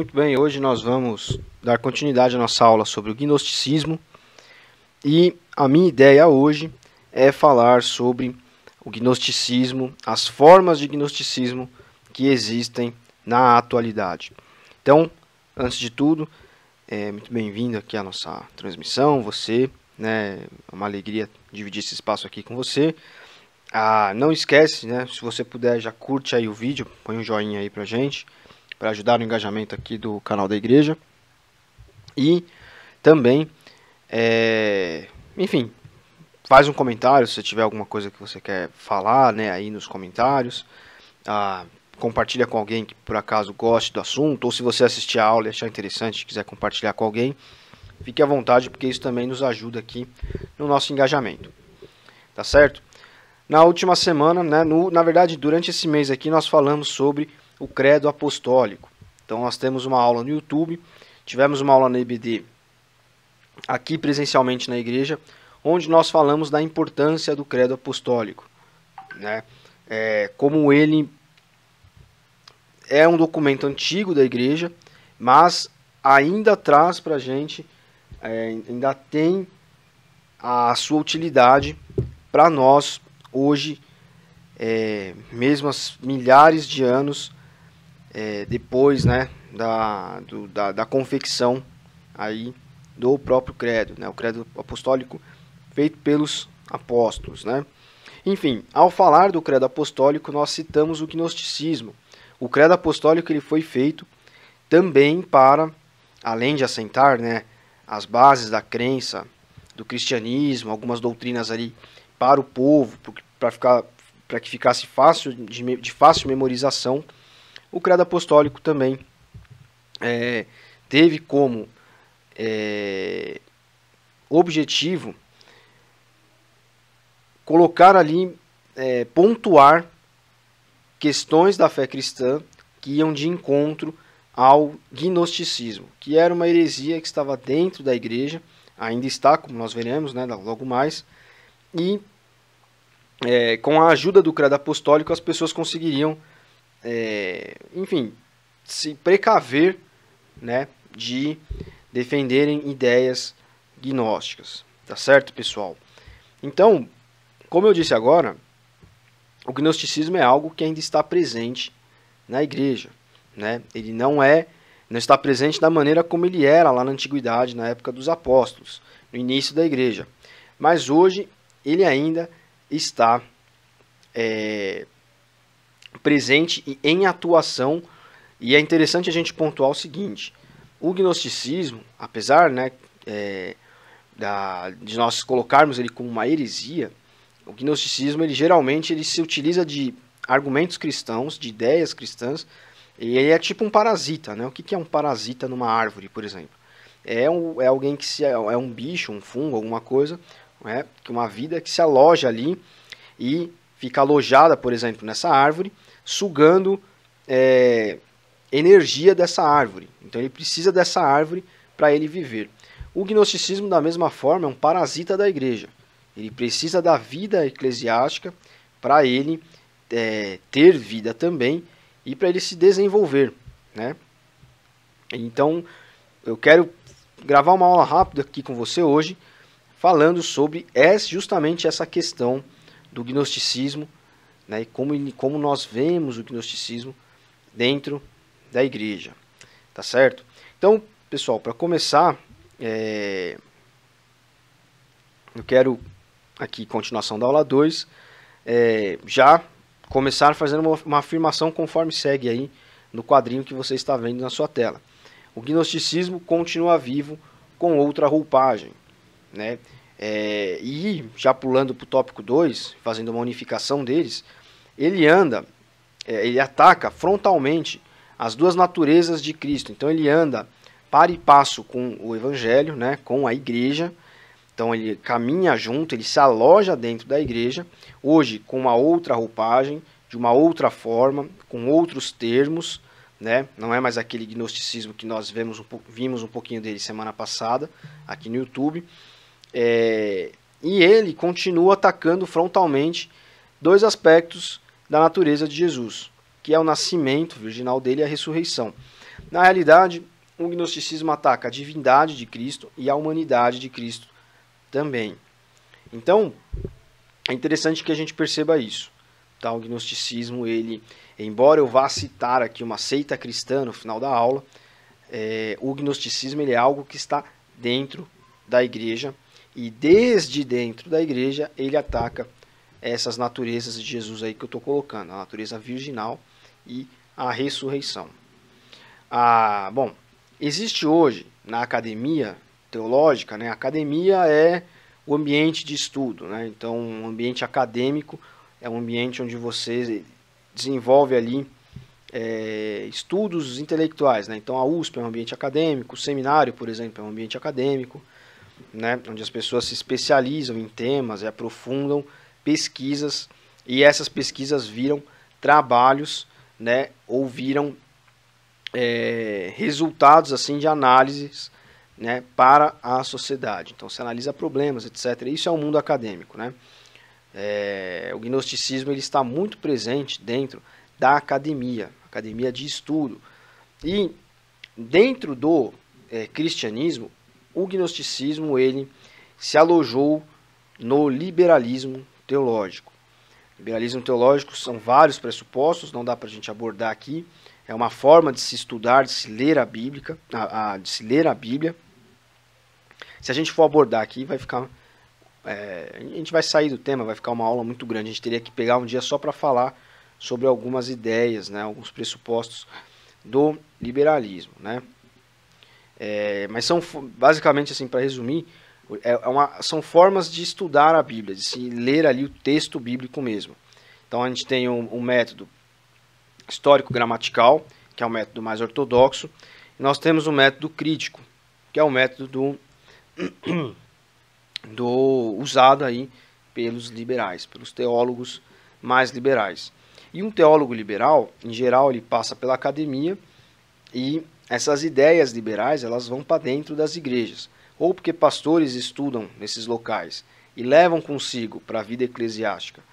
Muito bem, hoje nós vamos dar continuidade à nossa aula sobre o gnosticismo e a minha ideia hoje é falar sobre o gnosticismo, as formas de gnosticismo que existem na atualidade. Então, antes de tudo, muito bem-vindo aqui à nossa transmissão, você, né, é uma alegria dividir esse espaço aqui com você. Não esquece, né, se você puder, já curte aí o vídeo, põe um joinha aí pra gente, para ajudar no engajamento aqui do canal da igreja. E também, enfim, faz um comentário se você tiver alguma coisa que você quer falar, né, aí nos comentários. Compartilha com alguém que por acaso goste do assunto, ou se você assistir a aula e achar interessante, quiser compartilhar com alguém, fique à vontade, porque isso também nos ajuda aqui no nosso engajamento. Tá certo? Na última semana, né, na verdade, durante esse mês aqui, nós falamos sobre o credo apostólico. Então nós temos uma aula no YouTube, tivemos uma aula na EBD aqui presencialmente na igreja, onde nós falamos da importância do credo apostólico, né? Como ele é um documento antigo da igreja, mas ainda traz para a gente, ainda tem a sua utilidade para nós hoje, mesmo milhares de anos depois, né, da confecção aí do próprio credo, né, o credo apostólico feito pelos apóstolos, né. Enfim, ao falar do credo apostólico, nós citamos o gnosticismo. O credo apostólico ele foi feito também para, além de assentar, né, as bases da crença do cristianismo, algumas doutrinas ali para o povo, para que ficasse fácil de fácil memorização, o credo apostólico também teve como objetivo colocar ali, pontuar questões da fé cristã que iam de encontro ao gnosticismo, que era uma heresia que estava dentro da igreja, ainda está, como nós veremos, né, logo mais, e com a ajuda do credo apostólico as pessoas conseguiriam, enfim, se precaver, né, de defenderem ideias gnósticas. Tá certo, pessoal? Então, como eu disse agora, o gnosticismo é algo que ainda está presente na igreja, né? Ele não está presente da maneira como ele era lá na antiguidade, na época dos apóstolos, no início da igreja. Mas hoje ele ainda está presente e em atuação, e é interessante a gente pontuar o seguinte: o gnosticismo, apesar, né, de nós colocarmos ele como uma heresia, o gnosticismo ele geralmente se utiliza de argumentos cristãos, de ideias cristãs, e ele é tipo um parasita, né? O que é um parasita numa árvore, por exemplo? É alguém que é um bicho, um fungo, alguma coisa, né? Que uma vida que se aloja ali e fica alojada, por exemplo, nessa árvore, sugando energia dessa árvore. Então ele precisa dessa árvore para ele viver. O gnosticismo, da mesma forma, é um parasita da igreja. Ele precisa da vida eclesiástica para ele ter vida também e para ele se desenvolver, né? Então, eu quero gravar uma aula rápida aqui com você hoje, falando sobre justamente essa questão do gnosticismo, né, e como nós vemos o gnosticismo dentro da igreja. Tá certo? Então, pessoal, para começar, eu quero, aqui, continuação da aula 2, já começar fazendo uma afirmação conforme segue aí no quadrinho que você está vendo na sua tela. O gnosticismo continua vivo com outra roupagem, né? E já pulando para o tópico 2, fazendo uma unificação deles, ele ataca frontalmente as duas naturezas de Cristo. Então ele anda par e passo com o evangelho, né, com a igreja. Então ele caminha junto, ele se aloja dentro da igreja, hoje com uma outra roupagem, de uma outra forma, com outros termos, né? Não é mais aquele gnosticismo que nós vimos um pouquinho dele semana passada, aqui no YouTube. E ele continua atacando frontalmente dois aspectos da natureza de Jesus, que é o nascimento virginal dele e a ressurreição. Na realidade, o gnosticismo ataca a divindade de Cristo e a humanidade de Cristo também. Então, é interessante que a gente perceba isso. Tá? O gnosticismo, ele, embora eu vá citar aqui uma seita cristã no final da aula, o gnosticismo ele é algo que está dentro da igreja, e desde dentro da igreja ele ataca essas naturezas de Jesus aí que eu estou colocando, a natureza virginal e a ressurreição. Bom, existe hoje na academia teológica, né? A academia é o ambiente de estudo, né? Então, um ambiente acadêmico é um ambiente onde você desenvolve ali estudos intelectuais, né? Então, a USP é um ambiente acadêmico, o seminário, por exemplo, é um ambiente acadêmico, né? Onde as pessoas se especializam em temas e aprofundam pesquisas, e essas pesquisas viram trabalhos, né? Ou viram resultados assim de análises, né, para a sociedade. Então se analisa problemas, etc. Isso é o mundo acadêmico, né? O gnosticismo ele está muito presente dentro da academia de estudo. E dentro do cristianismo, o gnosticismo ele se alojou no liberalismo teológico. Liberalismo teológico são vários pressupostos, não dá para a gente abordar aqui. É uma forma de se estudar, de se ler a Bíblia, de se ler a Bíblia. Se a gente for abordar aqui, vai ficar, a gente vai sair do tema, vai ficar uma aula muito grande. A gente teria que pegar um dia só para falar sobre algumas ideias, né, alguns pressupostos do liberalismo, né? Mas são basicamente assim, para resumir, são formas de estudar a Bíblia, de se ler ali o texto bíblico mesmo. Então a gente tem um método histórico-gramatical, que é o método mais ortodoxo, e nós temos o método crítico, que é o método usado aí pelos liberais, pelos teólogos mais liberais. E um teólogo liberal, em geral, ele passa pela academia, e essas ideias liberais elas vão para dentro das igrejas, ou porque pastores estudam nesses locais e levam consigo para a vida eclesiástica,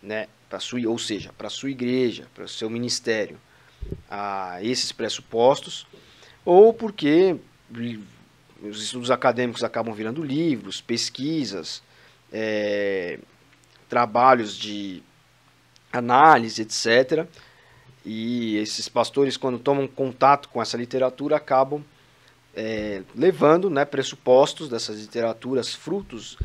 né, ou seja, para a sua igreja, para o seu ministério, esses pressupostos, ou porque os estudos acadêmicos acabam virando livros, pesquisas, trabalhos de análise, etc. E esses pastores, quando tomam contato com essa literatura, acabam levando, né, pressupostos dessas literaturas, frutos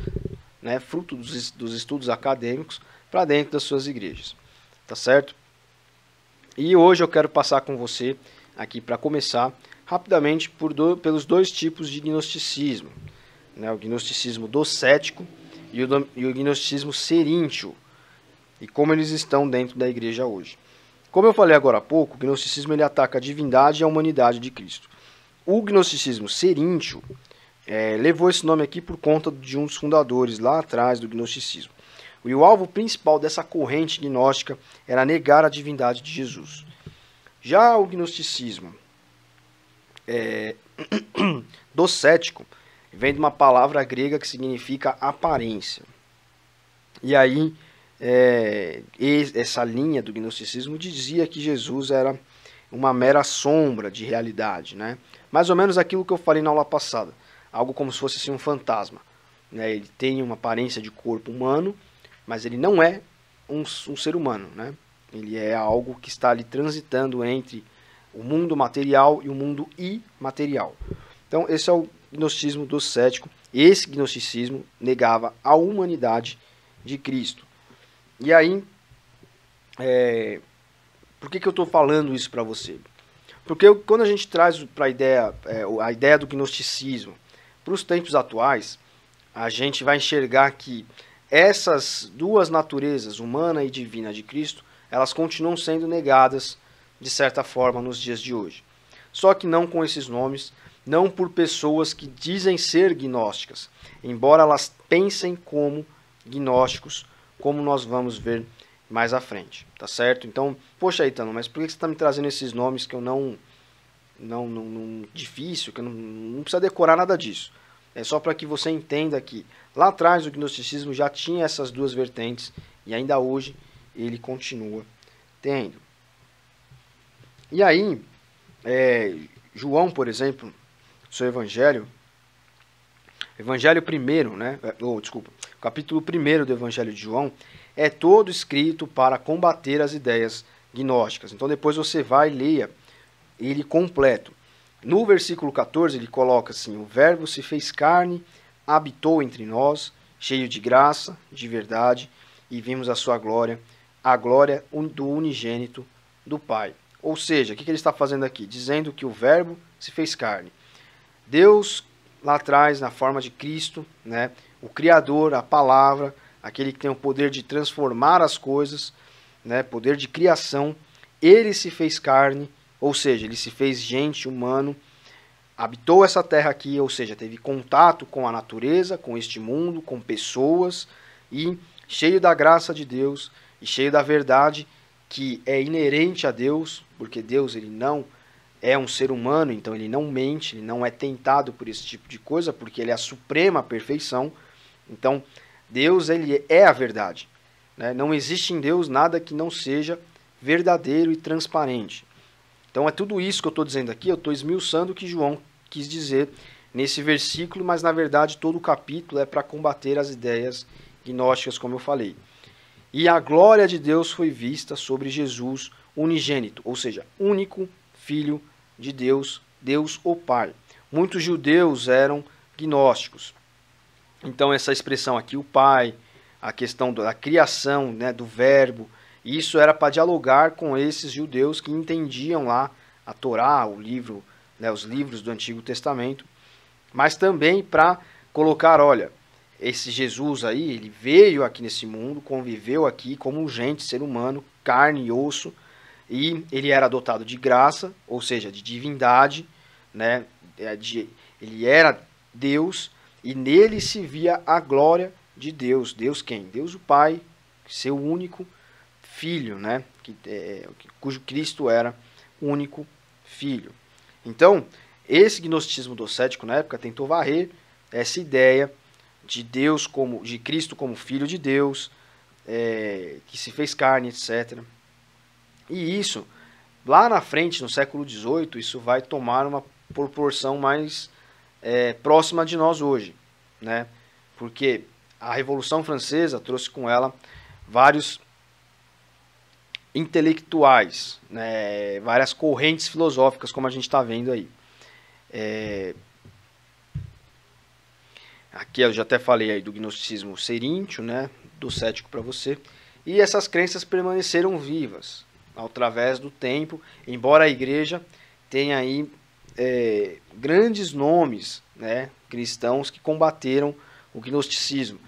dos estudos acadêmicos, para dentro das suas igrejas. Tá certo? E hoje eu quero passar com você, aqui para começar, rapidamente pelos dois tipos de gnosticismo, né? O gnosticismo docético e o gnosticismo seríntio, e como eles estão dentro da igreja hoje. Como eu falei agora há pouco, o gnosticismo ele ataca a divindade e a humanidade de Cristo. O gnosticismo seríntio levou esse nome aqui por conta de um dos fundadores lá atrás do gnosticismo. E o alvo principal dessa corrente gnóstica era negar a divindade de Jesus. Já o gnosticismo docético vem de uma palavra grega que significa aparência. E aí, essa linha do gnosticismo dizia que Jesus era uma mera sombra de realidade, né? Mais ou menos aquilo que eu falei na aula passada, algo como se fosse assim, um fantasma, né? Ele tem uma aparência de corpo humano, mas ele não é um ser humano, né? Ele é algo que está ali transitando entre o mundo material e o mundo imaterial. Então, esse é o gnosticismo docético. Esse gnosticismo negava a humanidade de Cristo. E aí, por que eu estou falando isso para você? Porque quando a gente traz para a ideia do gnosticismo para os tempos atuais, a gente vai enxergar que essas duas naturezas, humana e divina de Cristo, elas continuam sendo negadas de certa forma nos dias de hoje. Só que não com esses nomes, não por pessoas que dizem ser gnósticas, embora elas pensem como gnósticos, como nós vamos ver mais à frente, tá certo? Então, poxa, Itano, mas por que você está me trazendo esses nomes que eu não difícil, que eu não precisa decorar nada disso? É só para que você entenda que lá atrás o gnosticismo já tinha essas duas vertentes e ainda hoje ele continua tendo. E aí, João, por exemplo, seu evangelho primeiro, né? Desculpa, o capítulo 1 do Evangelho de João é todo escrito para combater as ideias gnósticas. Então depois você vai e leia ele completo. No versículo 14 ele coloca assim: o Verbo se fez carne, habitou entre nós, cheio de graça, de verdade, e vimos a sua glória, a glória do unigênito do Pai. Ou seja, o que ele está fazendo aqui? Dizendo que o Verbo se fez carne. Deus, lá atrás, na forma de Cristo, né, o Criador, a palavra, aquele que tem o poder de transformar as coisas, né, poder de criação, ele se fez carne, ou seja, ele se fez gente, humano, habitou essa terra aqui, ou seja, teve contato com a natureza, com este mundo, com pessoas, e cheio da graça de Deus, e cheio da verdade que é inerente a Deus, porque Deus ele não é um ser humano, então ele não mente, ele não é tentado por esse tipo de coisa, porque ele é a suprema perfeição. Então, Deus ele é a verdade, né? Não existe em Deus nada que não seja verdadeiro e transparente. Então é tudo isso que eu estou dizendo aqui, eu estou esmiuçando o que João quis dizer nesse versículo, mas na verdade todo o capítulo é para combater as ideias gnósticas, como eu falei. E a glória de Deus foi vista sobre Jesus unigênito, ou seja, único Filho de Deus, Deus o Pai. Muitos judeus eram gnósticos. Então essa expressão aqui, o Pai, a questão da criação, né, do verbo, isso era para dialogar com esses judeus que entendiam lá a Torá, o livro, né, os livros do Antigo Testamento, mas também para colocar, olha, esse Jesus aí, ele veio aqui nesse mundo, conviveu aqui como gente, ser humano, carne e osso, e ele era dotado de graça, ou seja, de divindade, né? Ele era Deus, e nele se via a glória de Deus. Deus quem? Deus o Pai, seu único Filho, né? Cujo Cristo era o único Filho. Então, esse gnosticismo docético na época tentou varrer essa ideia de Deus como, de Cristo como Filho de Deus, que se fez carne, etc. E isso, lá na frente, no século XVIII, isso vai tomar uma proporção mais próxima de nós hoje, né? Porque a Revolução Francesa trouxe com ela vários intelectuais, né? Várias correntes filosóficas, como a gente está vendo aí. Aqui eu já até falei aí do gnosticismo seríntio, né? Docético para você. E essas crenças permaneceram vivas através do tempo, embora a igreja tenha aí grandes nomes, né, cristãos que combateram o gnosticismo.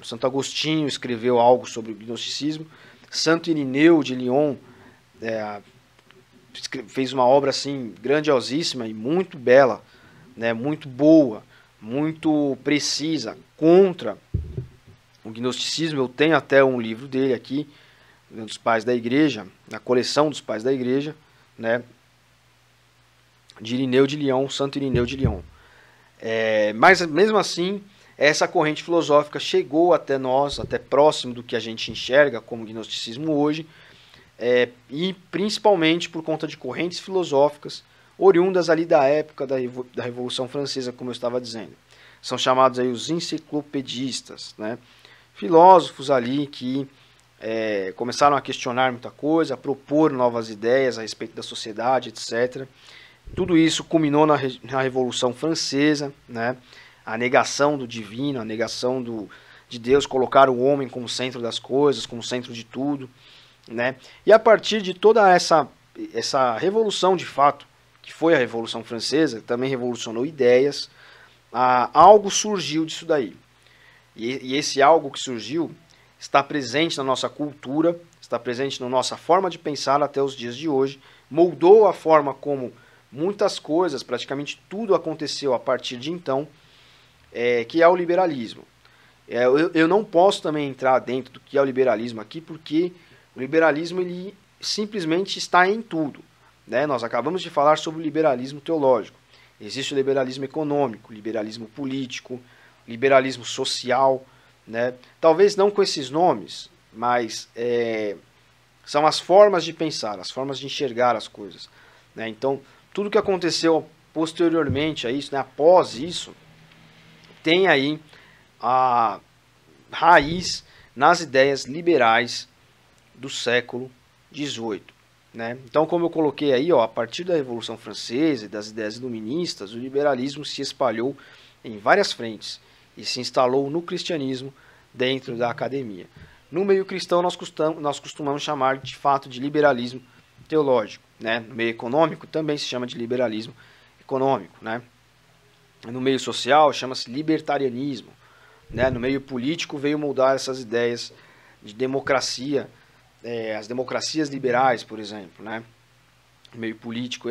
Santo Agostinho escreveu algo sobre o gnosticismo. Santo Irineu de Lyon fez uma obra assim grandiosíssima e muito bela, né, muito boa, muito precisa contra o gnosticismo. Eu tenho até um livro dele aqui, dos Pais da Igreja, na coleção dos Pais da Igreja, né, de Irineu de Lyon, Santo Irineu de Lyon. Mas mesmo assim, essa corrente filosófica chegou até nós, até próximo do que a gente enxerga como gnosticismo hoje, e principalmente por conta de correntes filosóficas oriundas ali da época da Revolução Francesa, como eu estava dizendo. São chamados aí os enciclopedistas, né? Filósofos ali que começaram a questionar muita coisa, a propor novas ideias a respeito da sociedade, etc. Tudo isso culminou na Revolução Francesa, né? A negação do divino, a negação de Deus, colocar o homem como centro das coisas, como centro de tudo, né? E a partir de toda essa revolução de fato, que foi a Revolução Francesa, também revolucionou ideias, algo surgiu disso daí. E esse algo que surgiu está presente na nossa cultura, está presente na nossa forma de pensar até os dias de hoje, moldou a forma como muitas coisas, praticamente tudo aconteceu a partir de então, que é o liberalismo. Eu não posso também entrar dentro do que é o liberalismo aqui, porque o liberalismo ele simplesmente está em tudo, né? Nós acabamos de falar sobre o liberalismo teológico. Existe o liberalismo econômico, liberalismo político, liberalismo social, né? Talvez não com esses nomes, mas são as formas de pensar, as formas de enxergar as coisas. né? Então, tudo que aconteceu posteriormente a isso, né, após isso, tem aí a raiz nas ideias liberais do século XVIII. Né? Então, como eu coloquei aí, ó, a partir da Revolução Francesa e das ideias iluministas, o liberalismo se espalhou em várias frentes e se instalou no cristianismo dentro da academia. No meio cristão, nós costumamos chamar de fato de liberalismo teológico. Né? No meio econômico, também se chama de liberalismo econômico. Né? No meio social, chama-se libertarianismo. Né? No meio político, veio moldar essas ideias de democracia, as democracias liberais, por exemplo. Né? No meio político,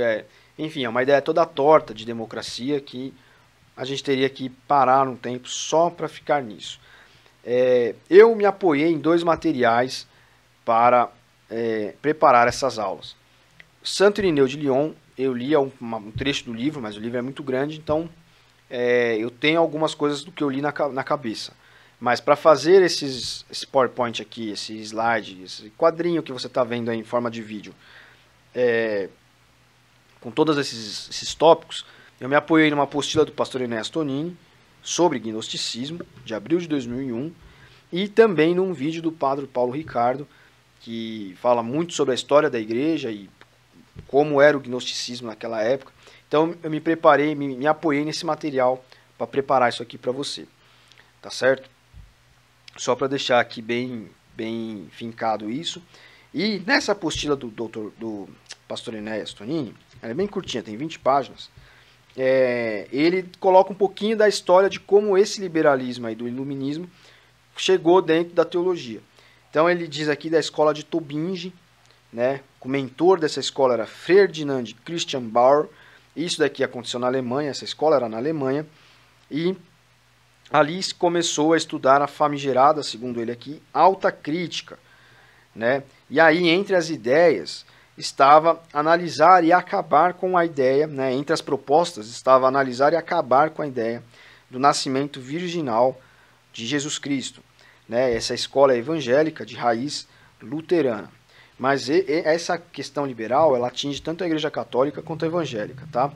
enfim, é uma ideia toda torta de democracia que a gente teria que parar um tempo só para ficar nisso. Eu me apoiei em 2 materiais para preparar essas aulas. Santo Irineu de Lyon, eu li um trecho do livro, mas o livro é muito grande, então eu tenho algumas coisas do que eu li na cabeça. Mas para fazer esse PowerPoint aqui, esse slide, esse quadrinho que você está vendo aí em forma de vídeo, com todos esses tópicos, eu me apoiei numa apostila do pastor Ernesto Tonini sobre gnosticismo, de abril de 2001, e também num vídeo do padre Paulo Ricardo, que fala muito sobre a história da igreja e como era o gnosticismo naquela época. Então eu me preparei, me apoiei nesse material para preparar isso aqui para você. Tá certo? Só para deixar aqui bem fincado isso. E nessa apostila do pastor Ernesto Tonini, ela é bem curtinha, tem 20 páginas, ele coloca um pouquinho da história de como esse liberalismo aí do iluminismo chegou dentro da teologia. Então ele diz aqui da escola de Tubinge, né? O mentor dessa escola era Ferdinand Christian Bauer. Isso daqui aconteceu na Alemanha, essa escola era na Alemanha, e ali se começou a estudar a famigerada, segundo ele aqui, alta crítica, né? E aí, entre as ideias, estava analisar e acabar com a ideia, né? Entre as propostas, estava analisar e acabar com a ideia do nascimento virginal de Jesus Cristo, né? Essa escola é evangélica, de raiz luterana. Mas essa questão liberal, ela atinge tanto a Igreja Católica quanto a evangélica, tá?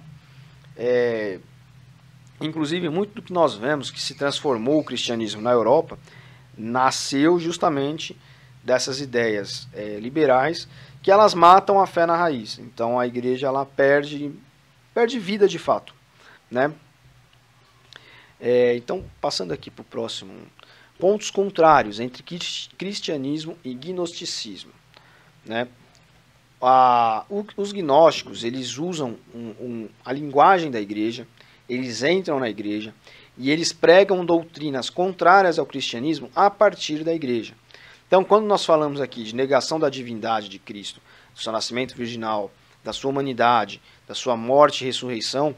Inclusive, muito do que nós vemos que se transformou o cristianismo na Europa nasceu justamente dessas ideias liberais, que elas matam a fé na raiz. Então a igreja ela perde vida de fato, né? Então, passando aqui para o próximo, pontos contrários entre cristianismo e gnosticismo, né? Os gnósticos, eles usam a linguagem da igreja, eles entram na igreja e eles pregam doutrinas contrárias ao cristianismo a partir da igreja. Então, quando nós falamos aqui de negação da divindade de Cristo, do seu nascimento virginal, da sua humanidade, da sua morte e ressurreição,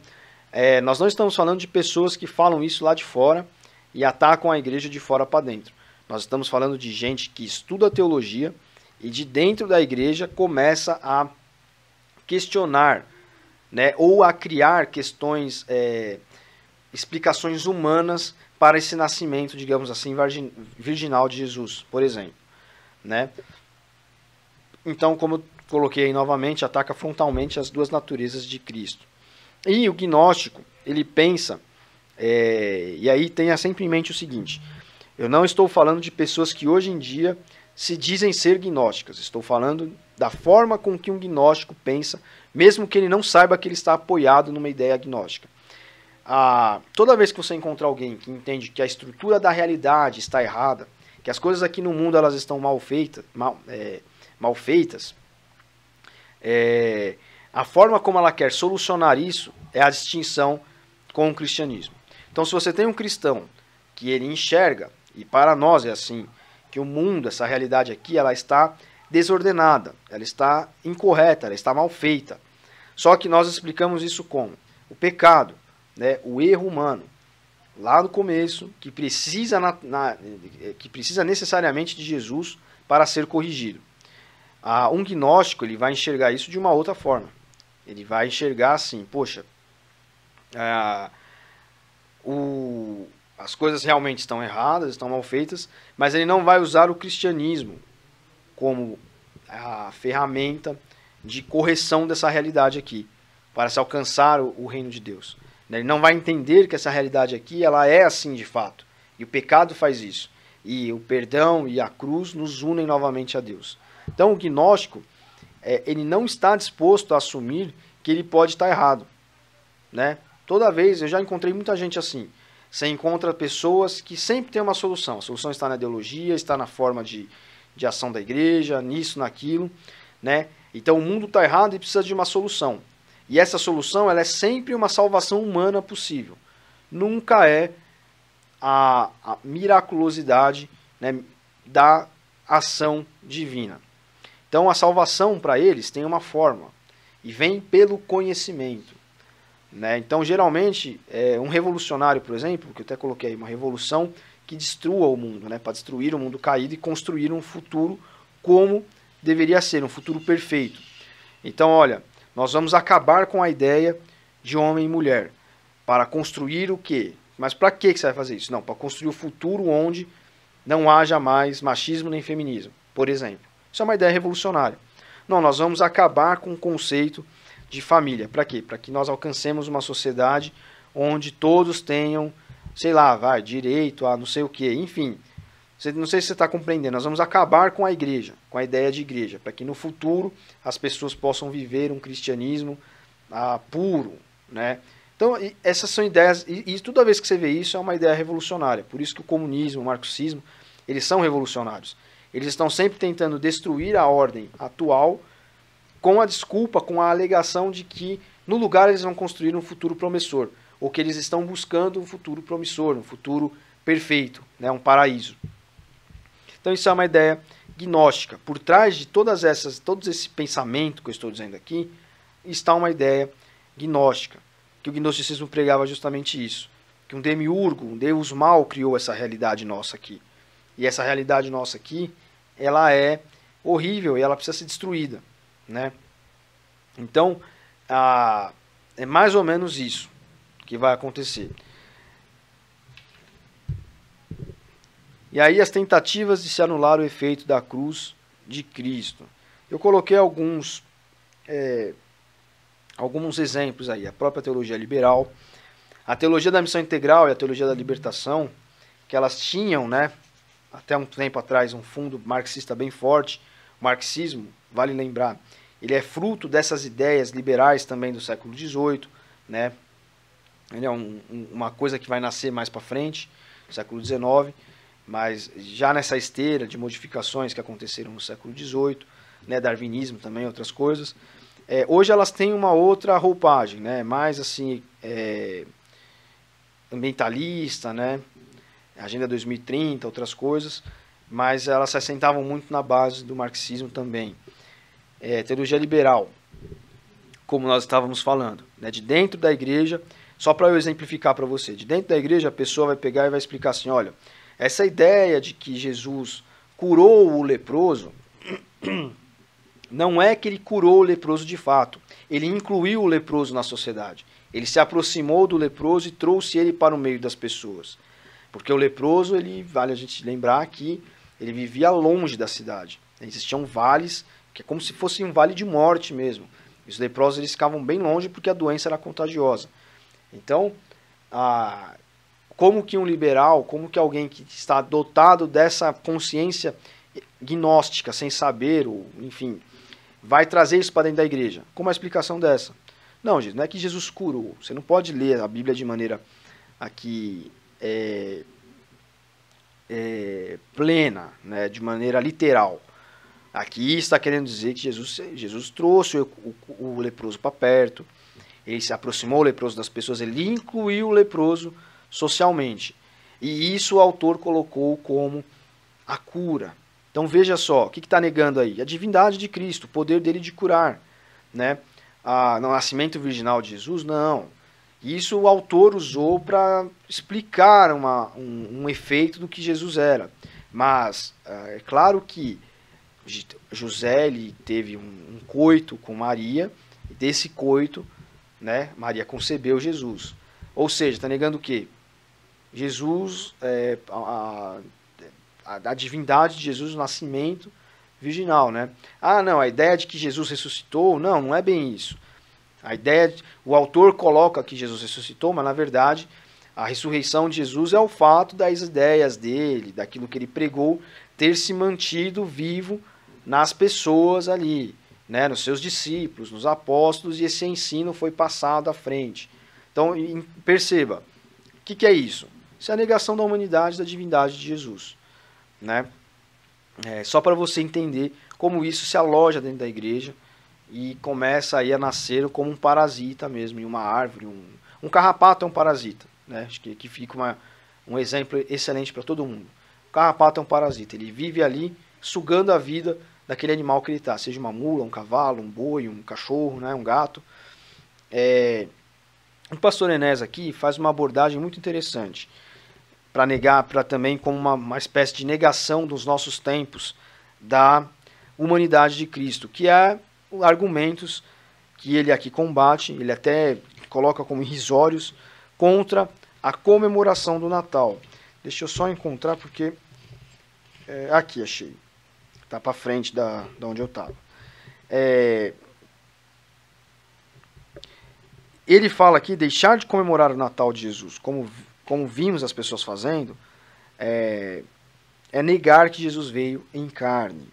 nós não estamos falando de pessoas que falam isso lá de fora e atacam a igreja de fora para dentro. Nós estamos falando de gente que estuda teologia e de dentro da igreja começa a questionar, né, ou a criar questões, explicações humanas para esse nascimento, digamos assim, virginal de Jesus, por exemplo. Né? Então, como eu coloquei aí novamente, ataca frontalmente as 2 naturezas de Cristo. E o gnóstico, ele pensa, e aí tenha sempre em mente o seguinte, eu não estou falando de pessoas que hoje em dia se dizem ser gnósticas, estou falando da forma com que um gnóstico pensa, mesmo que ele não saiba que ele está apoiado numa ideia gnóstica. Toda vez que você encontrar alguém que entende que a estrutura da realidade está errada, que as coisas aqui no mundo elas estão mal feitas, a forma como ela quer solucionar isso é a distinção com o cristianismo. Então, se você tem um cristão que ele enxerga, e para nós é assim, que o mundo, essa realidade aqui, ela está desordenada, ela está incorreta, ela está mal feita. Só que nós explicamos isso como o pecado, né, o erro humano, lá no começo, que precisa necessariamente de Jesus para ser corrigido. Um gnóstico ele vai enxergar isso de uma outra forma. Ele vai enxergar assim, poxa, as coisas realmente estão erradas, estão mal feitas, mas ele não vai usar o cristianismo como a ferramenta de correção dessa realidade aqui, para se alcançar o reino de Deus. Ele não vai entender que essa realidade aqui ela é assim de fato. E o pecado faz isso. E o perdão e a cruz nos unem novamente a Deus. Então o gnóstico, ele não está disposto a assumir que ele pode estar errado. Né? Toda vez, eu já encontrei muita gente assim. Você encontra pessoas que sempre têm uma solução. A solução está na ideologia, está na forma de ação da igreja, nisso, naquilo. Né? Então o mundo está errado e precisa de uma solução. E essa solução ela é sempre uma salvação humana possível. Nunca é a miraculosidade, né, da ação divina. Então a salvação para eles tem uma forma e vem pelo conhecimento. Né? Então geralmente um revolucionário, por exemplo, que eu até coloquei aí, uma revolução que destrua o mundo, né, para destruir o mundo caído e construir um futuro como deveria ser, um futuro perfeito. Então olha, nós vamos acabar com a ideia de homem e mulher para construir o quê? Mas para que você vai fazer isso? Não, para construir o futuro onde não haja mais machismo nem feminismo, por exemplo. Isso é uma ideia revolucionária. Não, nós vamos acabar com o conceito de família. Para quê? Para que nós alcancemos uma sociedade onde todos tenham, sei lá, direito a não sei o quê, enfim. Não sei se você está compreendendo. Nós vamos acabar com a igreja, com a ideia de igreja, para que no futuro as pessoas possam viver um cristianismo puro, né? Então, essas são ideias, e toda vez que você vê isso, é uma ideia revolucionária. Por isso que o comunismo, o marxismo, eles são revolucionários. Eles estão sempre tentando destruir a ordem atual com a desculpa, com a alegação de que no lugar eles vão construir um futuro promissor, ou que eles estão buscando um futuro promissor, um futuro perfeito, né, um paraíso. Então isso é uma ideia gnóstica. Por trás de todo esse pensamento que eu estou dizendo aqui, está uma ideia gnóstica. Que o gnosticismo pregava justamente isso. Que um demiurgo, um deus mau, criou essa realidade nossa aqui. E essa realidade nossa aqui, ela é horrível e ela precisa ser destruída. Né? Então, é mais ou menos isso que vai acontecer. E aí as tentativas de se anular o efeito da cruz de Cristo. Eu coloquei alguns exemplos aí. A própria teologia liberal, a teologia da missão integral e a teologia da libertação, que elas tinham, né, até um tempo atrás, um fundo marxista bem forte. O marxismo, vale lembrar, ele é fruto dessas ideias liberais também do século XVIII, né? Ele é uma coisa que vai nascer mais para frente, no século XIX, mas já nessa esteira de modificações que aconteceram no século XVIII, né, darwinismo também, outras coisas. Hoje elas têm uma outra roupagem, né, mais assim, ambientalista, né, Agenda 2030, outras coisas, mas elas se assentavam muito na base do marxismo também. Teologia liberal, como nós estávamos falando, né, de dentro da igreja, só para eu exemplificar para você, de dentro da igreja a pessoa vai pegar e vai explicar assim, olha, essa ideia de que Jesus curou o leproso, não é que ele curou o leproso de fato, ele incluiu o leproso na sociedade, ele se aproximou do leproso e trouxe ele para o meio das pessoas, porque o leproso, vale a gente lembrar que ele vivia longe da cidade, existiam vales, que é como se fosse um vale de morte mesmo, os leprosos eles ficavam bem longe porque a doença era contagiosa. Então, como que um liberal, como que alguém que está dotado dessa consciência gnóstica, sem saber, ou, enfim, vai trazer isso para dentro da igreja? Como uma explicação dessa? Não, gente, não é que Jesus curou. Você não pode ler a Bíblia de maneira aqui plena, né, de maneira literal. Aqui está querendo dizer que Jesus trouxe o leproso para perto, ele se aproximou o leproso das pessoas, ele incluiu o leproso socialmente. E isso o autor colocou como a cura. Então veja só, o que está negando aí? A divindade de Cristo, o poder dele de curar. Né? No nascimento virginal de Jesus, não. Isso o autor usou para explicar um efeito do que Jesus era. Mas é claro que José ele teve um coito com Maria, e desse coito, né, Maria concebeu Jesus. Ou seja, está negando o quê? Jesus, a divindade de Jesus, o nascimento, virginal, né? Ah, não, a ideia de que Jesus ressuscitou, não é bem isso. A ideia, o autor coloca que Jesus ressuscitou, mas na verdade a ressurreição de Jesus é o fato das ideias dele, daquilo que ele pregou, ter se mantido vivo nas pessoas ali, né, nos seus discípulos, nos apóstolos, e esse ensino foi passado à frente. Então, perceba, o que é isso? Isso é a negação da humanidade, da divindade de Jesus, né? Só para você entender como isso se aloja dentro da igreja e começa aí a nascer como um parasita mesmo, em uma árvore. Um carrapato é um parasita, né? Acho que aqui fica um exemplo excelente para todo mundo. O carrapato é um parasita, ele vive ali sugando a vida daquele animal que ele está, seja uma mula, um cavalo, um boi, um cachorro, né? Um gato. O pastor Enéas aqui faz uma abordagem muito interessante para negar, para também como uma espécie de negação dos nossos tempos da humanidade de Cristo, que é argumentos que ele aqui combate, ele até coloca como irrisórios, contra a comemoração do Natal. Deixa eu só encontrar porque... aqui, achei. Está para frente da onde eu estava. Ele fala aqui, deixar de comemorar o Natal de Jesus, como vimos as pessoas fazendo, é negar que Jesus veio em carne.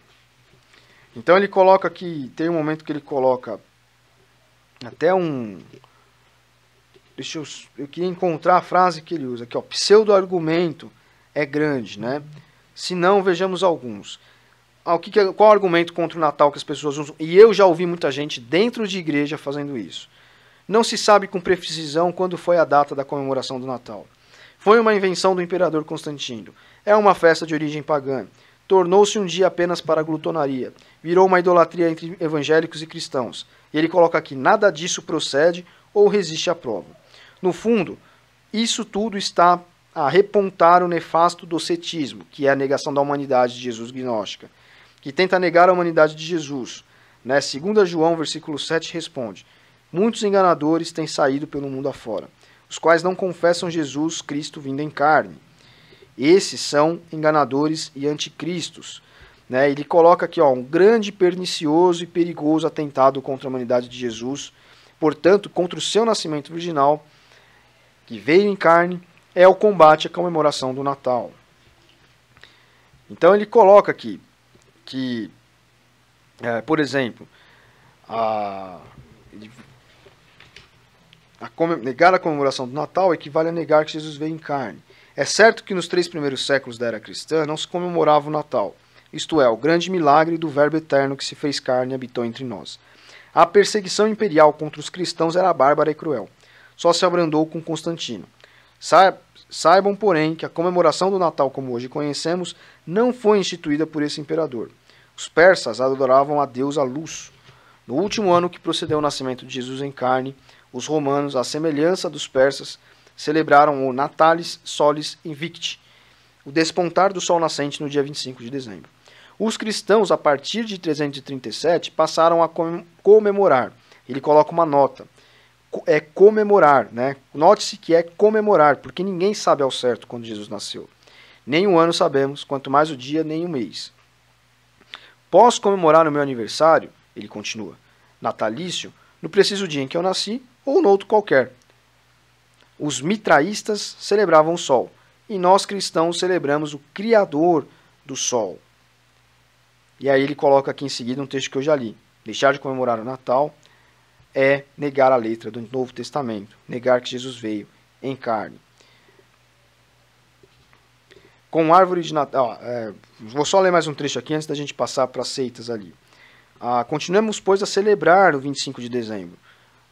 Então ele coloca aqui, tem um momento que ele coloca até eu queria encontrar a frase que ele usa aqui, ó, pseudo-argumento é grande, né? Se não, vejamos alguns. Qual o argumento contra o Natal que as pessoas usam? E eu já ouvi muita gente dentro de igreja fazendo isso. Não se sabe com precisão quando foi a data da comemoração do Natal. Foi uma invenção do imperador Constantino. É uma festa de origem pagã. Tornou-se um dia apenas para a glutonaria. Virou uma idolatria entre evangélicos e cristãos. E ele coloca aqui, nada disso procede ou resiste à prova. No fundo, isso tudo está a repontar o nefasto docetismo, que é a negação da humanidade de Jesus gnóstica, que tenta negar a humanidade de Jesus. Né? 2 João, versículo 7, responde, muitos enganadores têm saído pelo mundo afora, os quais não confessam Jesus Cristo vindo em carne. Esses são enganadores e anticristos. Né? Ele coloca aqui um grande, pernicioso e perigoso atentado contra a humanidade de Jesus, portanto, contra o seu nascimento virginal, que veio em carne, é o combate à comemoração do Natal. Então ele coloca aqui que, por exemplo, negar a comemoração do Natal equivale a negar que Jesus veio em carne. É certo que nos 3 primeiros séculos da era cristã não se comemorava o Natal, isto é, o grande milagre do Verbo eterno que se fez carne e habitou entre nós. A perseguição imperial contra os cristãos era bárbara e cruel. Só se abrandou com Constantino. Saibam, porém, que a comemoração do Natal como hoje conhecemos não foi instituída por esse imperador. Os persas adoravam a deusa Luz. No último ano que procedeu o nascimento de Jesus em carne, os romanos, à semelhança dos persas, celebraram o Natalis Solis Invicti, o despontar do sol nascente no dia 25 de dezembro. Os cristãos, a partir de 337, passaram a comemorar. Ele coloca uma nota. É comemorar, né? Note-se que é comemorar, porque ninguém sabe ao certo quando Jesus nasceu. Nem o ano sabemos, quanto mais o dia, nem o mês. Posso comemorar o meu aniversário, ele continua, natalício, no preciso dia em que eu nasci, ou no outro qualquer. Os mitraístas celebravam o sol, e nós cristãos celebramos o Criador do sol. E aí ele coloca aqui em seguida um texto que eu já li. Deixar de comemorar o Natal é negar a letra do Novo Testamento, negar que Jesus veio em carne. Com árvore de Natal... vou só ler mais um trecho aqui antes da gente passar para as seitas ali. Continuemos, pois, a celebrar o 25 de dezembro,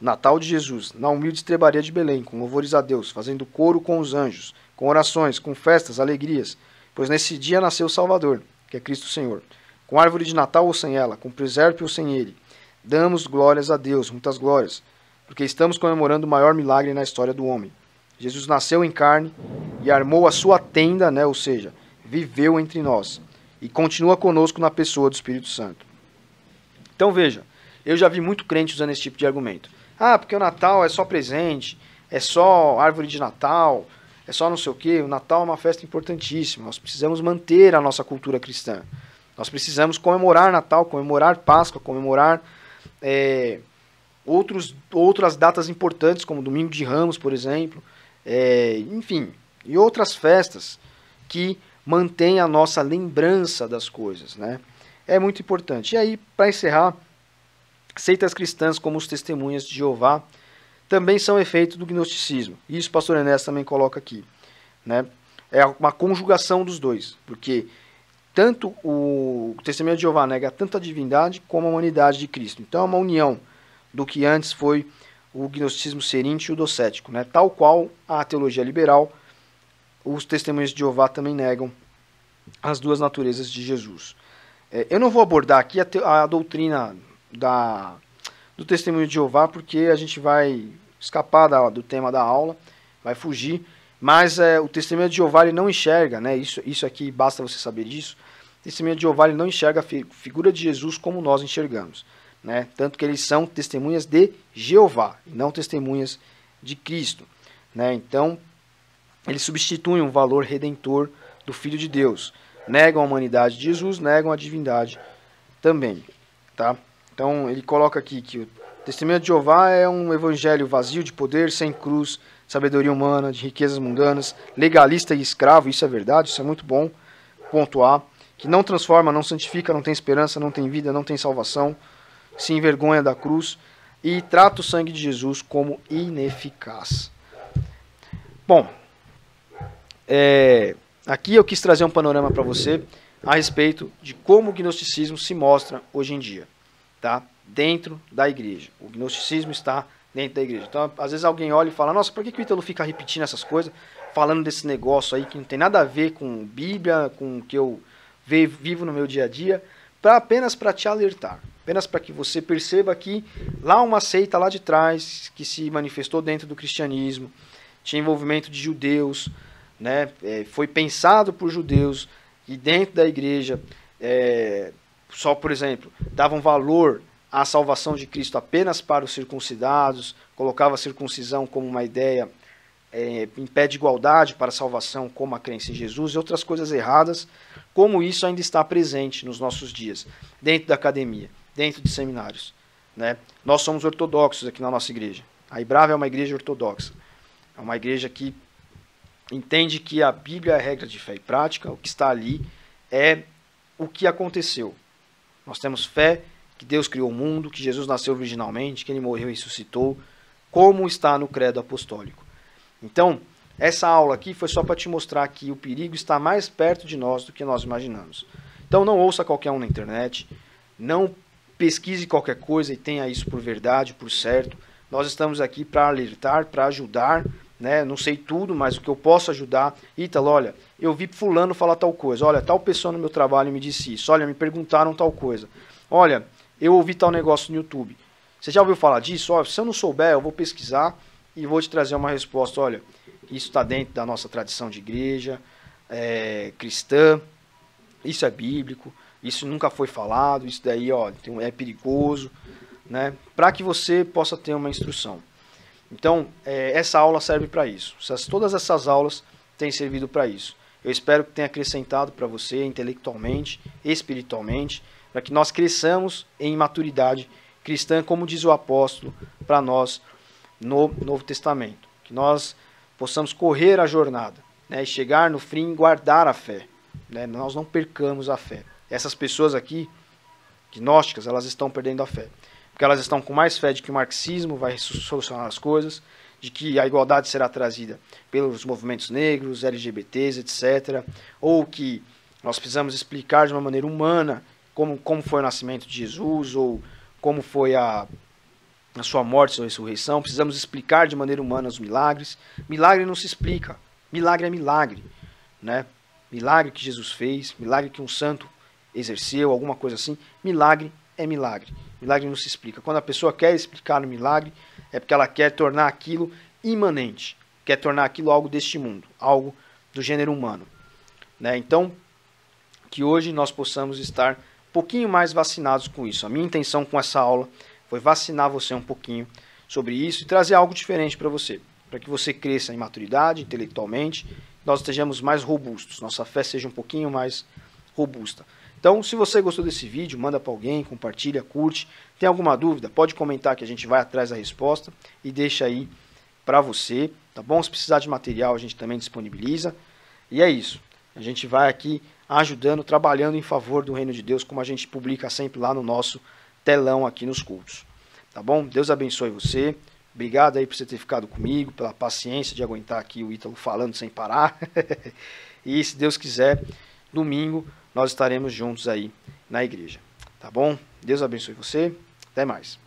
Natal de Jesus, na humilde estrebaria de Belém, com louvores a Deus, fazendo coro com os anjos, com orações, com festas, alegrias, pois nesse dia nasceu o Salvador, que é Cristo Senhor. Com árvore de Natal ou sem ela, com presépio ou sem ele, damos glórias a Deus, muitas glórias, porque estamos comemorando o maior milagre na história do homem. Jesus nasceu em carne e armou a sua tenda, né, ou seja, viveu entre nós, e continua conosco na pessoa do Espírito Santo. Então veja, eu já vi muito crente usando esse tipo de argumento. Porque o Natal é só presente, é só árvore de Natal, é só não sei o quê. O Natal é uma festa importantíssima, nós precisamos manter a nossa cultura cristã. Nós precisamos comemorar Natal, comemorar Páscoa, comemorar outras datas importantes, como Domingo de Ramos, por exemplo, enfim, e outras festas que mantêm a nossa lembrança das coisas, né? É muito importante. E aí, para encerrar, seitas cristãs como os Testemunhas de Jeová também são efeito do gnosticismo. Isso o pastor Enéas também coloca aqui, né? É uma conjugação dos dois, porque tanto o Testemunho de Jeová nega tanto a divindade como a humanidade de Cristo. Então é uma união do que antes foi o gnosticismo seríneo e o docético, né? Tal qual a teologia liberal, os Testemunhos de Jeová também negam as duas naturezas de Jesus. Eu não vou abordar aqui a doutrina do Testemunho de Jeová, porque a gente vai escapar do tema da aula, vai fugir, mas o Testemunho de Jeová ele não enxerga, né? Isso aqui, basta você saber disso. O Testemunho de Jeová ele não enxerga a figura de Jesus como nós enxergamos, né? Tanto que eles são testemunhas de Jeová, e não testemunhas de Cristo, né? Então, eles substituem o valor redentor do Filho de Deus. Negam a humanidade de Jesus, negam a divindade também, tá? Então, ele coloca aqui que o Testemunho de Jeová é um evangelho vazio de poder, sem cruz, sabedoria humana, de riquezas mundanas, legalista e escravo, isso é verdade, isso é muito bom pontuar, que não transforma, não santifica, não tem esperança, não tem vida, não tem salvação, se envergonha da cruz e trata o sangue de Jesus como ineficaz. Bom, aqui eu quis trazer um panorama para você a respeito de como o gnosticismo se mostra hoje em dia, tá? Dentro da igreja. O gnosticismo está dentro da igreja. Então, às vezes alguém olha e fala, nossa, por que o Ítalo fica repetindo essas coisas, falando desse negócio aí que não tem nada a ver com Bíblia, com o que eu vivo no meu dia a dia, apenas para te alertar, apenas para que você perceba que lá uma seita lá de trás, que se manifestou dentro do cristianismo, tinha envolvimento de judeus, né, foi pensado por judeus, e dentro da igreja, só por exemplo, davam valor à salvação de Cristo apenas para os circuncidados, colocava a circuncisão como uma ideia em pé de igualdade para a salvação, como a crença em Jesus, e outras coisas erradas, como isso ainda está presente nos nossos dias, dentro da academia, dentro de seminários, né? Nós somos ortodoxos aqui na nossa igreja. A Ibrava é uma igreja ortodoxa, é uma igreja que entende que a Bíblia é a regra de fé e prática, o que está ali é o que aconteceu. Nós temos fé que Deus criou o mundo, que Jesus nasceu virginalmente, que ele morreu e ressuscitou, como está no credo apostólico. Então, essa aula aqui foi só para te mostrar que o perigo está mais perto de nós do que nós imaginamos. Então não ouça qualquer um na internet, não pesquise qualquer coisa e tenha isso por verdade, por certo. Nós estamos aqui para alertar, para ajudar, né? Não sei tudo, mas o que eu posso ajudar. Ítalo, olha, eu vi fulano falar tal coisa, olha, tal pessoa no meu trabalho me disse isso, olha, me perguntaram tal coisa, olha, eu ouvi tal negócio no YouTube. Você já ouviu falar disso? Olha, se eu não souber, eu vou pesquisar e vou te trazer uma resposta. Olha, isso está dentro da nossa tradição de igreja cristã, isso é bíblico, isso nunca foi falado, isso daí ó, é perigoso, né? Para que você possa ter uma instrução. Então, essa aula serve para isso. Todas essas aulas têm servido para isso. Eu espero que tenha acrescentado para você intelectualmente, espiritualmente, para que nós cresçamos em maturidade cristã, como diz o apóstolo para nós no Novo Testamento. Que nós possamos correr a jornada, né, e chegar no fim e guardar a fé. Né, nós não percamos a fé. Essas pessoas aqui, gnósticas, elas estão perdendo a fé. Porque elas estão com mais fé de que o marxismo vai solucionar as coisas, de que a igualdade será trazida pelos movimentos negros, LGBTs, etc. Ou que nós precisamos explicar de uma maneira humana como foi o nascimento de Jesus, ou como foi a sua morte, sua ressurreição. Precisamos explicar de maneira humana os milagres. Milagre não se explica. Milagre é milagre, né? Milagre que Jesus fez, milagre que um santo exerceu, alguma coisa assim. Milagre é milagre. Milagre não se explica. Quando a pessoa quer explicar o milagre, é porque ela quer tornar aquilo imanente, quer tornar aquilo algo deste mundo, algo do gênero humano, né? Então, que hoje nós possamos estar um pouquinho mais vacinados com isso. A minha intenção com essa aula foi vacinar você um pouquinho sobre isso e trazer algo diferente para você, para que você cresça em maturidade, intelectualmente, nós estejamos mais robustos, nossa fé seja um pouquinho mais robusta. Então, se você gostou desse vídeo, manda para alguém, compartilha, curte. Tem alguma dúvida? Pode comentar que a gente vai atrás da resposta e deixa aí para você, tá bom? Se precisar de material, a gente também disponibiliza. E é isso. A gente vai aqui ajudando, trabalhando em favor do reino de Deus, como a gente publica sempre lá no nosso telão aqui nos cultos. Tá bom? Deus abençoe você. Obrigado aí por você ter ficado comigo, pela paciência de aguentar aqui o Ítalo falando sem parar. E se Deus quiser, domingo nós estaremos juntos aí na igreja. Tá bom? Deus abençoe você. Até mais.